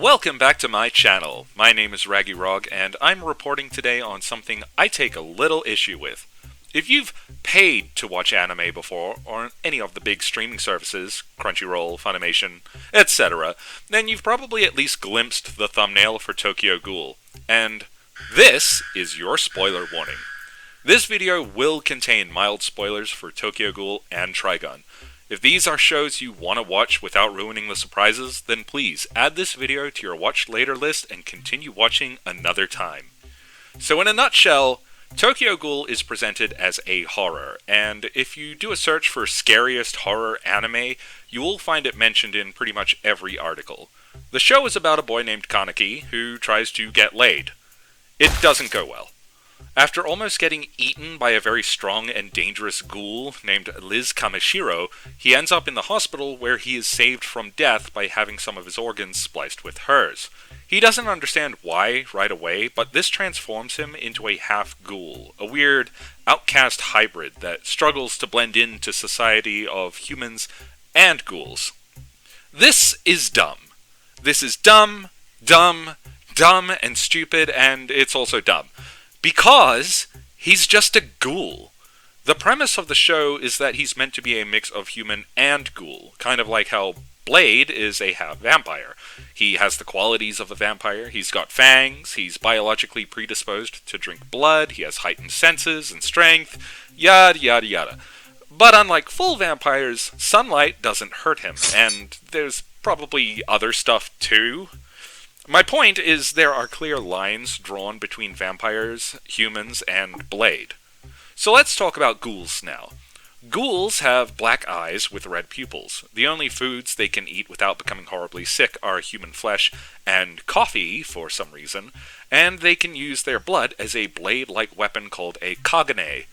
Welcome back to my channel. My name is Raggy Rog, and I'm reporting today on something I take a little issue with. If you've paid to watch anime before, or any of the big streaming services, Crunchyroll, Funimation, etc., then you've probably at least glimpsed the thumbnail for Tokyo Ghoul. And this is your spoiler warning. This video will contain mild spoilers for Tokyo Ghoul and Trigun. If these are shows you want to watch without ruining the surprises, then please add this video to your watch later list and continue watching another time. So in a nutshell, Tokyo Ghoul is presented as a horror, and if you do a search for scariest horror anime, you will find it mentioned in pretty much every article. The show is about a boy named Kaneki who tries to get laid. It doesn't go well. After almost getting eaten by a very strong and dangerous ghoul named Liz Kamishiro, he ends up in the hospital where he is saved from death by having some of his organs spliced with hers. He doesn't understand why right away, but this transforms him into a half-ghoul, a weird, outcast hybrid that struggles to blend into society of humans and ghouls. This is dumb. This is dumb, and stupid, and it's also dumb. Because he's just a ghoul. The premise of the show is that he's meant to be a mix of human and ghoul, kind of like how Blade is a half-vampire. He has the qualities of a vampire, he's got fangs, he's biologically predisposed to drink blood, he has heightened senses and strength, yada yada yada. But unlike full vampires, sunlight doesn't hurt him, and there's probably other stuff too. My point is there are clear lines drawn between vampires, humans, and Blade. So let's talk about ghouls now. Ghouls have black eyes with red pupils. The only foods they can eat without becoming horribly sick are human flesh and coffee, for some reason, and they can use their blood as a blade-like weapon called a kagane.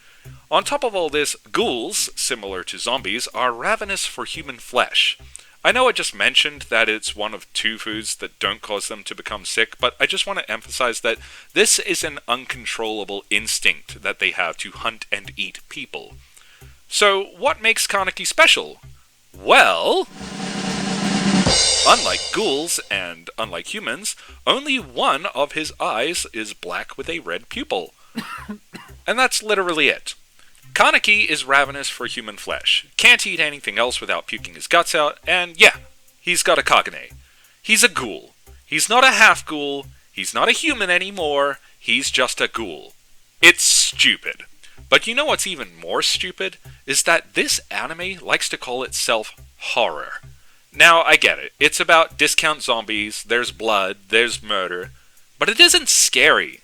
On top of all this, ghouls, similar to zombies, are ravenous for human flesh. I know I just mentioned that it's one of two foods that don't cause them to become sick, but I just want to emphasize that this is an uncontrollable instinct that they have to hunt and eat people. So, what makes Kaneki special? Well, unlike ghouls and unlike humans, only one of his eyes is black with a red pupil. And that's literally it. Kaneki is ravenous for human flesh, can't eat anything else without puking his guts out, and yeah, he's got a kagane. He's a ghoul. He's not a half-ghoul, he's not a human anymore, he's just a ghoul. It's stupid. But you know what's even more stupid? Is that this anime likes to call itself horror. Now, I get it. It's about discount zombies, there's blood, there's murder, but it isn't scary.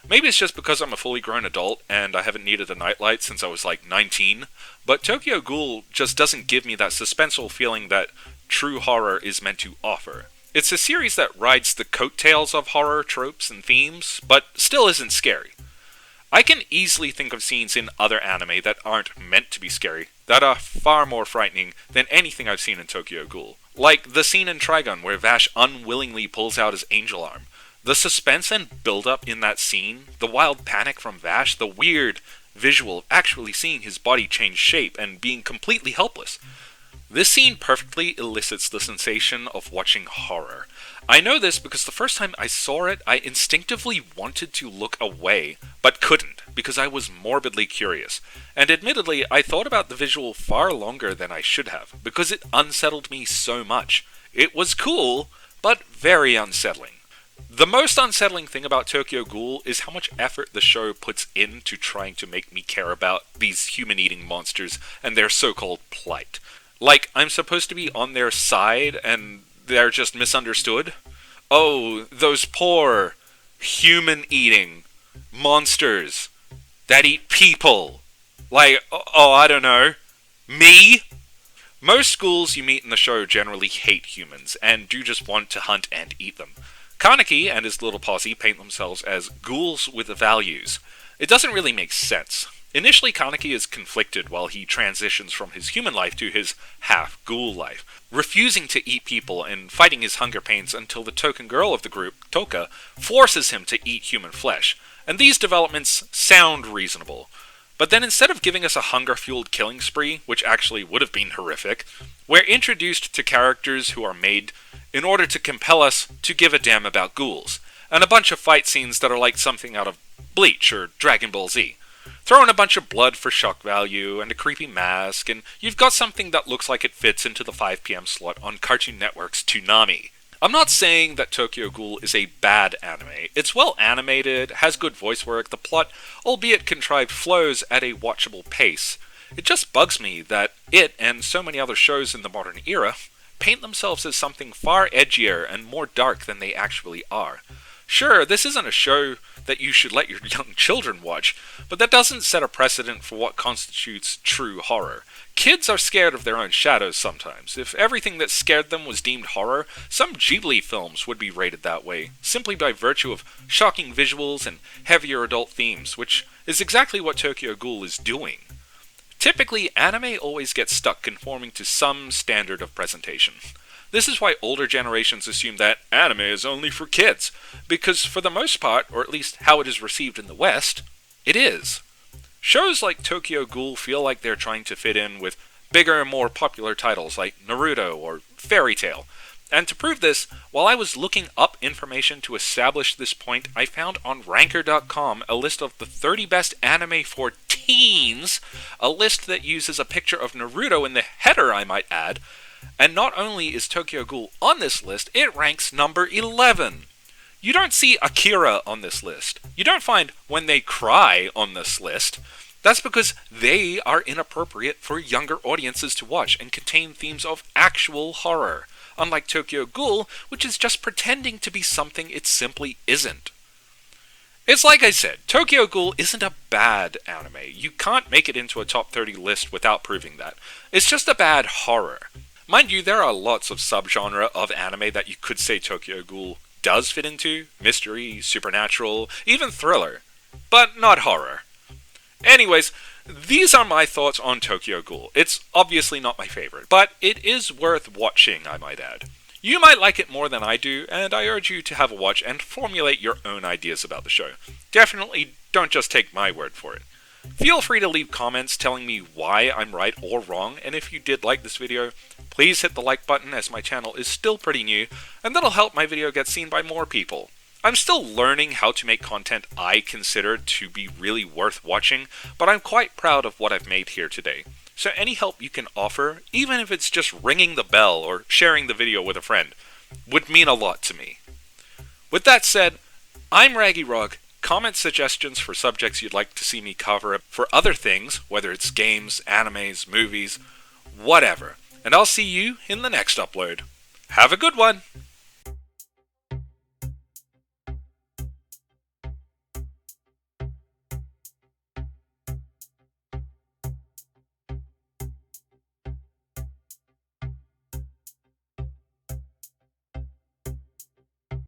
Maybe it's just because I'm a fully grown adult and I haven't needed a nightlight since I was like 19, but Tokyo Ghoul just doesn't give me that suspenseful feeling that true horror is meant to offer. It's a series that rides the coattails of horror tropes and themes, but still isn't scary. I can easily think of scenes in other anime that aren't meant to be scary, that are far more frightening than anything I've seen in Tokyo Ghoul. Like the scene in Trigun where Vash unwillingly pulls out his angel arm. The suspense and build-up in that scene, the wild panic from Vash, the weird visual of actually seeing his body change shape and being completely helpless. This scene perfectly elicits the sensation of watching horror. I know this because the first time I saw it, I instinctively wanted to look away, but couldn't, because I was morbidly curious. And admittedly, I thought about the visual far longer than I should have, because it unsettled me so much. It was cool, but very unsettling. The most unsettling thing about Tokyo Ghoul is how much effort the show puts into trying to make me care about these human-eating monsters and their so-called plight. Like, I'm supposed to be on their side and they're just misunderstood? Oh, those poor human-eating monsters that eat people. Like, oh, I don't know, me? Most ghouls you meet in the show generally hate humans and do just want to hunt and eat them. Kaneki and his little posse paint themselves as ghouls with values. It doesn't really make sense. Initially, Kaneki is conflicted while he transitions from his human life to his half-ghoul life, refusing to eat people and fighting his hunger pains until the token girl of the group, Toka, forces him to eat human flesh. And these developments sound reasonable. But then instead of giving us a hunger-fueled killing spree, which actually would have been horrific, we're introduced to characters who are made in order to compel us to give a damn about ghouls, and a bunch of fight scenes that are like something out of Bleach or Dragon Ball Z. Throw in a bunch of blood for shock value and a creepy mask, and you've got something that looks like it fits into the 5 p.m. slot on Cartoon Network's Toonami. I'm not saying that Tokyo Ghoul is a bad anime. It's well animated, has good voice work, the plot, albeit contrived, flows at a watchable pace. It just bugs me that it, and so many other shows in the modern era, paint themselves as something far edgier and more dark than they actually are. Sure, this isn't a show that you should let your young children watch, but that doesn't set a precedent for what constitutes true horror. Kids are scared of their own shadows sometimes. If everything that scared them was deemed horror, some Ghibli films would be rated that way, simply by virtue of shocking visuals and heavier adult themes, which is exactly what Tokyo Ghoul is doing. Typically, anime always gets stuck conforming to some standard of presentation. This is why older generations assume that anime is only for kids, because for the most part, or at least how it is received in the West, it is. Shows like Tokyo Ghoul feel like they're trying to fit in with bigger and more popular titles like Naruto or Fairytale. And to prove this, while I was looking up information to establish this point, I found on Ranker.com a list of the 30 best anime for teens, a list that uses a picture of Naruto in the header, I might add. And not only is Tokyo Ghoul on this list, it ranks number 11. You don't see Akira on this list. You don't find When They Cry on this list. That's because they are inappropriate for younger audiences to watch and contain themes of actual horror, unlike Tokyo Ghoul, which is just pretending to be something it simply isn't. It's like I said, Tokyo Ghoul isn't a bad anime. You can't make it into a top 30 list without proving that. It's just a bad horror. Mind you, there are lots of subgenre of anime that you could say Tokyo Ghoul does fit into. Mystery, supernatural, even thriller. But not horror. Anyways, these are my thoughts on Tokyo Ghoul. It's obviously not my favorite, but it is worth watching, I might add. You might like it more than I do, and I urge you to have a watch and formulate your own ideas about the show. Definitely don't just take my word for it. Feel free to leave comments telling me why I'm right or wrong, and if you did like this video, please hit the like button as my channel is still pretty new, and that'll help my video get seen by more people. I'm still learning how to make content I consider to be really worth watching, but I'm quite proud of what I've made here today. So any help you can offer, even if it's just ringing the bell or sharing the video with a friend, would mean a lot to me. With that said, I'm Raggy Rog. Comment suggestions for subjects you'd like to see me cover for other things, whether it's games, animes, movies, whatever. And I'll see you in the next upload. Have a good one!